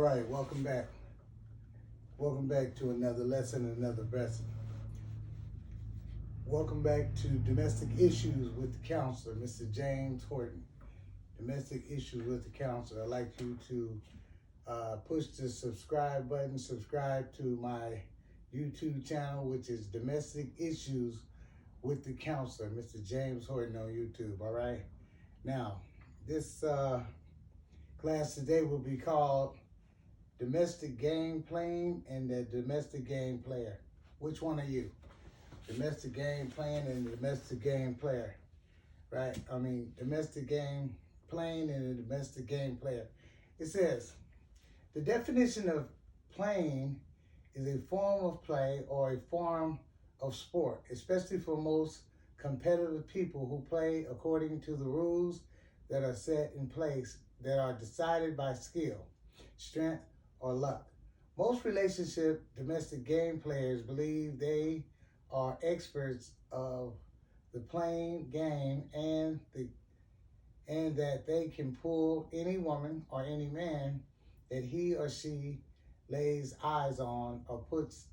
All right, welcome back. Welcome back to another lesson, another lesson. Welcome back to Domestic Issues with the Counselor, Mr. James Horton. Domestic Issues with the Counselor. I'd like you to push the subscribe button, subscribe to my YouTube channel, which is Domestic Issues with the Counselor, Mr. James Horton on YouTube, all right? Now, this class today will be called Domestic Game Playing and the Domestic Game Player. Which one are you? Domestic game playing and the domestic game player, right? Domestic game playing and the domestic game player. It says, the definition of playing is a form of play or a form of sport, especially for most competitive people who play according to the rules that are set in place that are decided by skill, strength, or luck. Most relationship domestic game players believe they are experts of the playing game and that they can pull any woman or any man that he or she lays eyes on or puts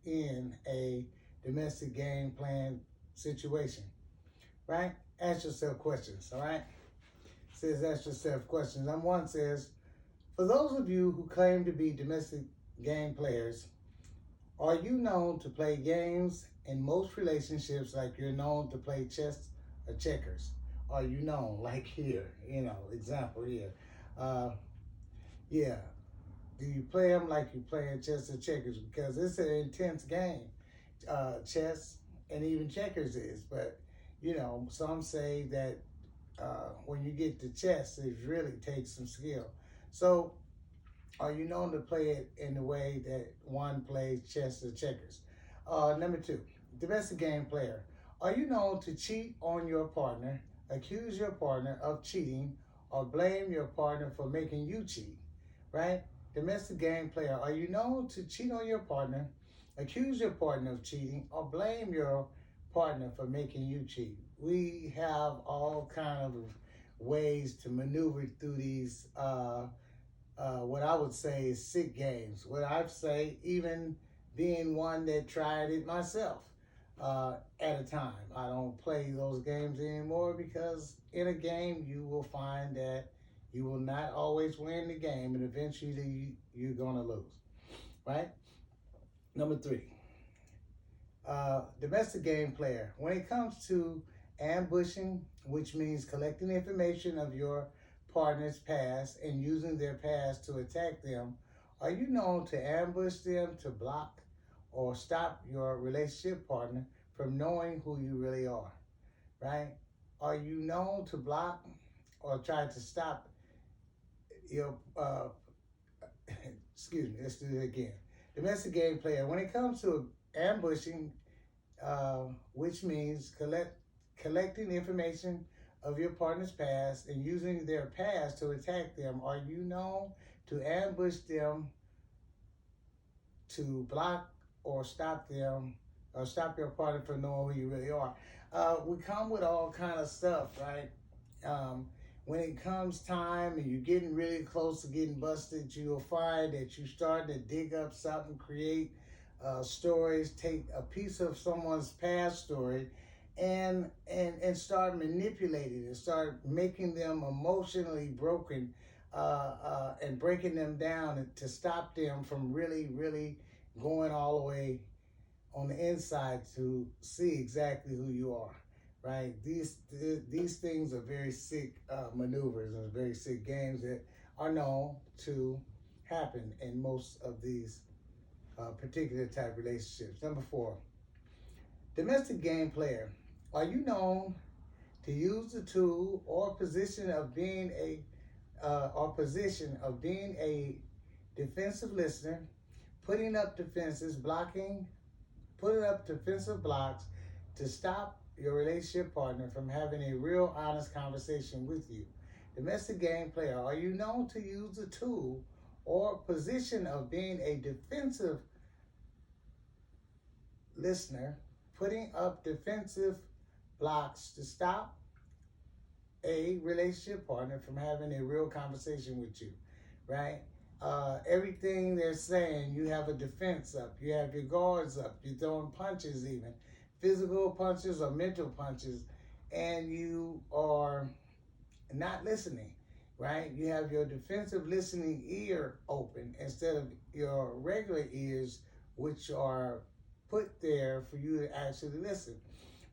in a domestic game playing situation, right? Ask yourself questions, all right? It says ask yourself questions. Number one says, for those of you who claim to be domestic game players, are you known to play games in most relationships like you're known to play chess or checkers? Are you known, like here, example here. Yeah, do you play them like you playing chess or checkers? Because it's an intense game. Chess and even checkers is, but some say that when you get to chess, it really takes some skill. So, are you known to play it in the way that one plays chess or checkers? Number two, domestic game player. Are you known to cheat on your partner, accuse your partner of cheating, or blame your partner for making you cheat? Right? Domestic game player. Are you known to cheat on your partner, accuse your partner of cheating, or blame your partner for making you cheat? We have all kind of ways to maneuver through these what I would say is sick games. What I'd say, even being one that tried it myself at a time. I don't play those games anymore because in a game you will find that you will not always win the game and eventually you're going to lose, right? Number three, domestic game player. When it comes to ambushing, which means collecting information of your partner's past and using their past to attack them, are you known to ambush them to block or stop your relationship partner from knowing who you really are, right? Are you known to block or try to stop your, excuse me, let's do it again. Domestic game player, when it comes to ambushing, which means collecting information of your partner's past and using their past to attack them, are you known to ambush them to block or stop them or stop your partner from knowing who you really are? We come with all kind of stuff, right? When it comes time and you're getting really close to getting busted, you'll find that you're starting to dig up something, create stories, take a piece of someone's past story and start manipulating and start making them emotionally broken and breaking them down to stop them from really going all the way on the inside to see exactly who you are, right? These things are very sick maneuvers and very sick games that are known to happen in most of these particular type relationships. Number four, domestic game player. Are you known to use the tool or position of being a defensive listener, putting up defenses, putting up defensive blocks to stop your relationship partner from having a real honest conversation with you? Domestic game player, are you known to use the tool or position of being a defensive listener, putting up defensive blocks to stop a relationship partner from having a real conversation with you, right? everything they're saying, you have a defense up, you have your guards up, you're throwing punches, even physical punches or mental punches, and you are not listening, right? You have your defensive listening ear open instead of your regular ears, which are put there for you to actually listen.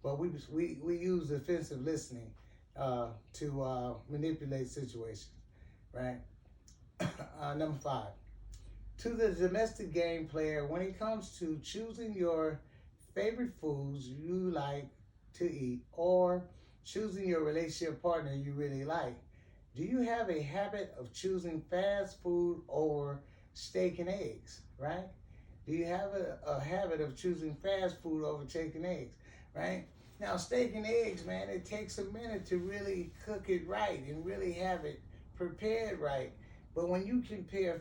But we use defensive listening to manipulate situations, right? Number 5, to the domestic game player, when it comes to choosing your favorite foods you like to eat or choosing your relationship partner you really like, do you have a habit of choosing fast food over steak and eggs, right? Do you have a habit of choosing fast food over steak and eggs, right? Now, steak and eggs, man, it takes a minute to really cook it right and really have it prepared right. But when you compare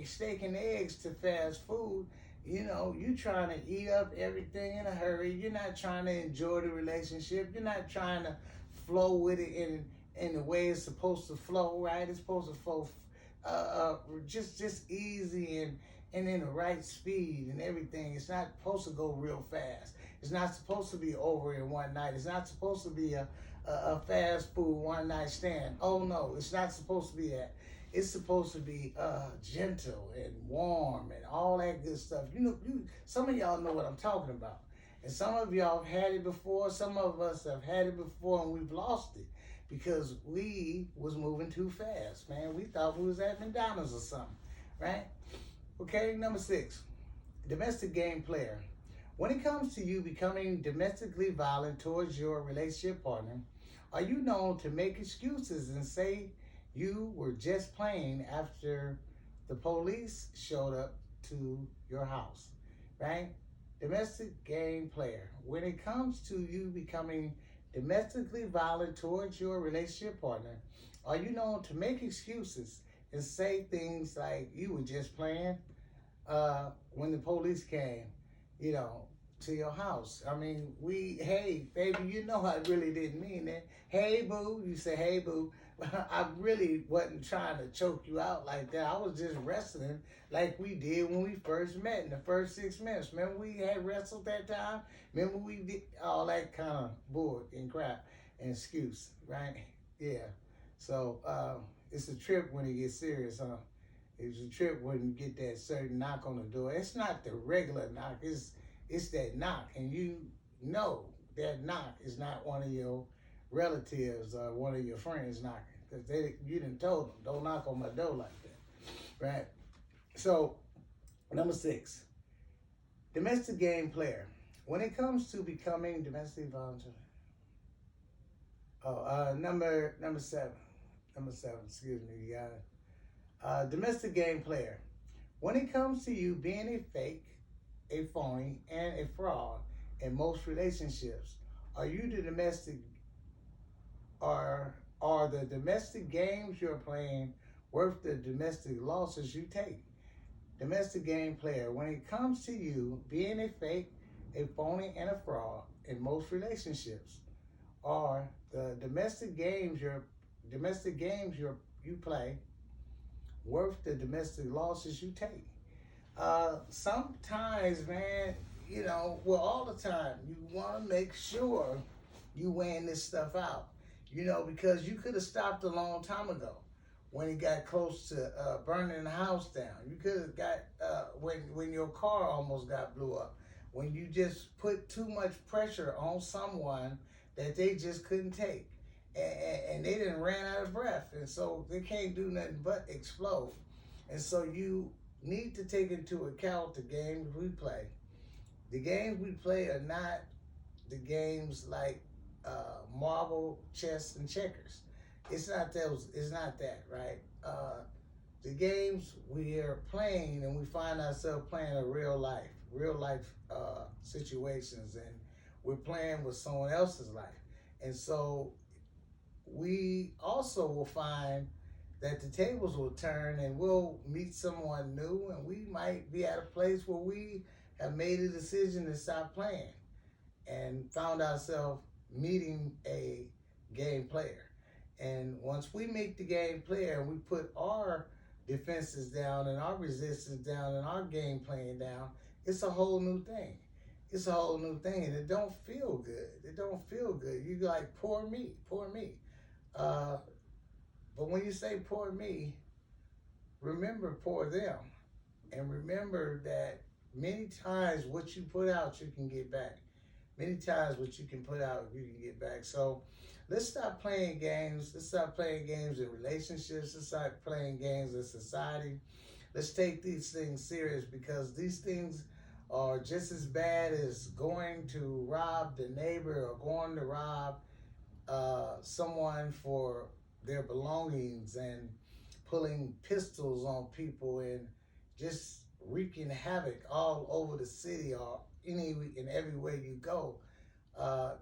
steak and eggs to fast food, you trying to eat up everything in a hurry. You're not trying to enjoy the relationship. You're not trying to flow with it in the way it's supposed to flow, right? It's supposed to flow just easy and in the right speed and everything. It's not supposed to go real fast. It's not supposed to be over in one night. It's not supposed to be a fast food one night stand. Oh no, it's not supposed to be that. It's supposed to be gentle and warm and all that good stuff. Some of y'all know what I'm talking about. And some of y'all have had it before. Some of us have had it before and we've lost it because we was moving too fast, man. We thought we was at McDonald's or something, right? Okay, number 6, domestic game player. When it comes to you becoming domestically violent towards your relationship partner, are you known to make excuses and say you were just playing after the police showed up to your house, right? Domestic game player. When it comes to you becoming domestically violent towards your relationship partner, are you known to make excuses and say things like you were just playing when the police came, to your house? Hey, baby, I really didn't mean that. Hey, boo. You say, hey, boo. I really wasn't trying to choke you out like that. I was just wrestling like we did when we first met in the first 6 minutes. Remember we had wrestled that time? Remember we did all that kind of bull and crap and excuse, right? Yeah. So it's a trip when it gets serious, huh? It's a trip when you get that certain knock on the door. It's not the regular knock. It's that knock, and that knock is not one of your relatives or one of your friends knocking, because you didn't told them, don't knock on my door like that, right? So, number 6, domestic game player. When it comes to becoming domestic volunteer, number 7, excuse me, you got it. Domestic game player. When it comes to you being a fake, a phony, and a fraud in most relationships, are the domestic games you're playing worth the domestic losses you take? Domestic game player. When it comes to you being a fake, a phony, and a fraud in most relationships, are the domestic games you play worth the domestic losses you take? Sometimes, man, all the time, you want to make sure you weighing this stuff out, because you could have stopped a long time ago when it got close to burning the house down. You could have got, when your car almost got blew up, when you just put too much pressure on someone that they just couldn't take. And they didn't ran out of breath, and so they can't do nothing but explode. And so you need to take into account the games we play. The games we play are not the games like marble, chess, and checkers. It's not that, right? The games we are playing, and we find ourselves playing a real life situations, and we're playing with someone else's life. And so we also will find that the tables will turn and we'll meet someone new, and we might be at a place where we have made a decision to stop playing and found ourselves meeting a game player. And once we meet the game player and we put our defenses down and our resistance down and our game plan down, it's a whole new thing. It's a whole new thing, and it don't feel good. It don't feel good. You like, poor me, poor me. But when you say poor me, remember poor them. And remember that many times what you put out, you can get back. Many times what you can put out, you can get back. So let's stop playing games. Let's stop playing games in relationships. Let's stop playing games in society. Let's take these things serious, because these things are just as bad as going to rob the neighbor or going to rob someone for their belongings and pulling pistols on people and just wreaking havoc all over the city or any and every way you go.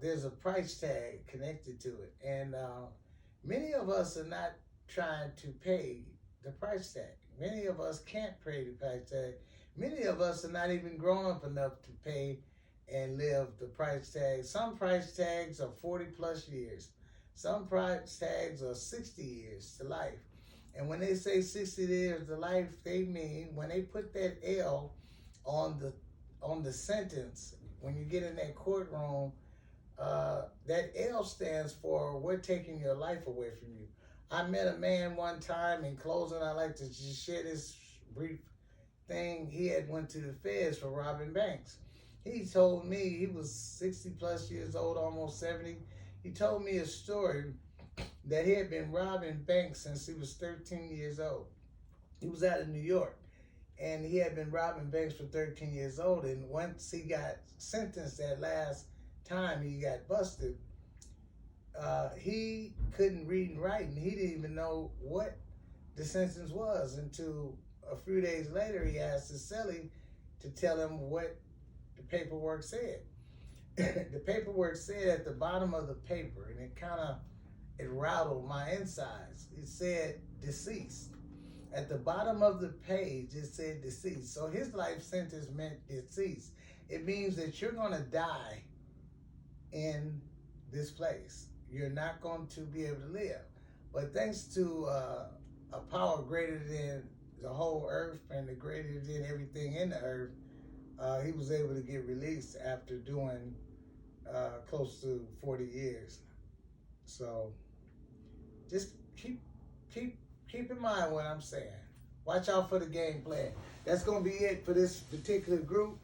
There's a price tag connected to it, and many of us are not trying to pay the price tag. Many of us can't pay the price tag. Many of us are not even grown up enough to pay and live the price tag. Some price tags are 40 plus years. Some price tags are 60 years to life. And when they say 60 years to life, they mean when they put that L on the sentence, when you get in that courtroom, that L stands for we're taking your life away from you. I met a man one time, in closing, I like to just share this brief thing. He had went to the feds for robbing banks. He told me, he was 60 plus years old, almost 70. He told me a story that he had been robbing banks since he was 13 years old. He was out of New York, and he had been robbing banks for 13 years old. And once he got sentenced that last time he got busted, he couldn't read and write, and he didn't even know what the sentence was until a few days later he asked his cellie to tell him what the paperwork said. The paperwork said at the bottom of the paper, and it rattled my insides. It said deceased. At the bottom of the page, it said deceased. So his life sentence meant deceased. It means that you're going to die in this place. You're not going to be able to live. But thanks to a power greater than the whole earth and the greater than everything in the earth, he was able to get released after doing close to 40 years. So just keep in mind what I'm saying. Watch out for the game plan. That's going to be it for this particular group.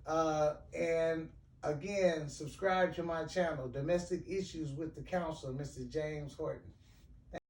And again, subscribe to my channel, Domestic Issues with the Counselor, Mr. James Horton.